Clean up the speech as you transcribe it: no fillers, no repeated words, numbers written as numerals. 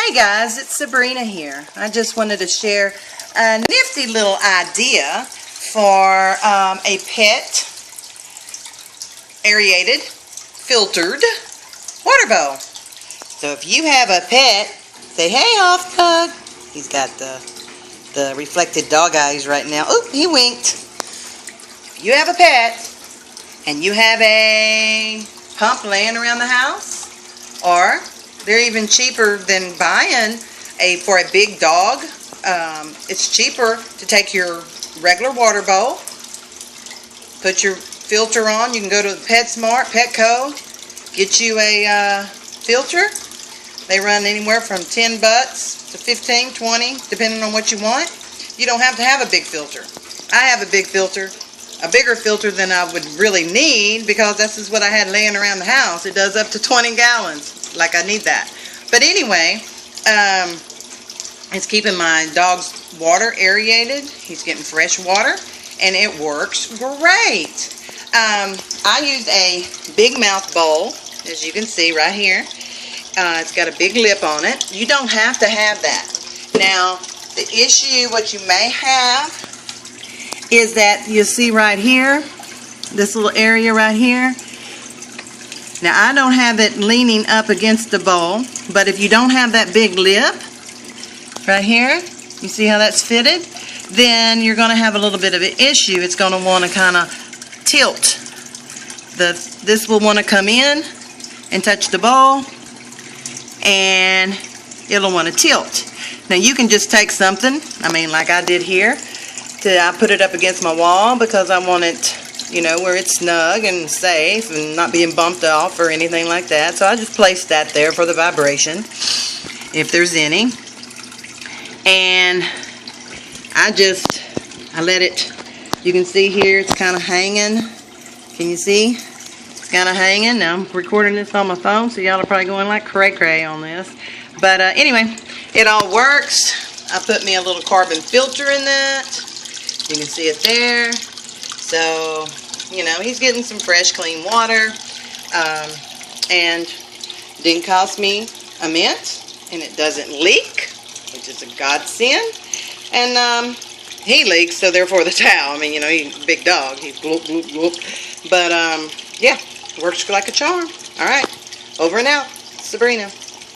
Hey guys, it's Sabrina here. I just wanted to share a nifty little idea for a pet aerated, filtered water bowl. So if you have a pet, say, hey off Doug. He's got the reflected dog eyes right now. Oh, he winked. If you have a pet and you have a pump laying around the house, or they're even cheaper than buying for a big dog. It's cheaper to take your regular water bowl, put your filter on. You can go to PetSmart, Petco, get you a filter. They run anywhere from $10 to $15, $20, depending on what you want. You don't have to have a big filter. I have a big filter, a bigger filter than I would really need, because this is what I had laying around the house. It does up to 20 gallons. Like I need that. But anyway, it's keeping my dog's water aerated. He's getting fresh water, and it works great. I used a big mouth bowl, as you can see right here. It's got a big lip on it. You don't have to have that. Now, the issue, what you may have, is that you see right here, this little area right here. Now, I don't have it leaning up against the bowl, but if you don't have that big lip right here, you see how that's fitted? Then you're going to have a little bit of an issue. It's going to want to kind of tilt. This will want to come in and touch the bowl, and it'll want to tilt. Now, you can just take something, like I did here, I put it up against my wall because I want it, where it's snug and safe and not being bumped off or anything like that. So I just placed that there for the vibration, if there's any. And I let it, you can see here, it's kind of hanging. Can you see? It's kind of hanging. Now I'm recording this on my phone, so y'all are probably going like cray-cray on this. But anyway, it all works. I put me a little carbon filter in that. You can see it there. So, he's getting some fresh, clean water, and didn't cost me a mint, and it doesn't leak, which is a godsend. And he leaks, so therefore the towel. He's a big dog. He's bloop, bloop, bloop. But, yeah, works like a charm. All right, over and out. Sabrina.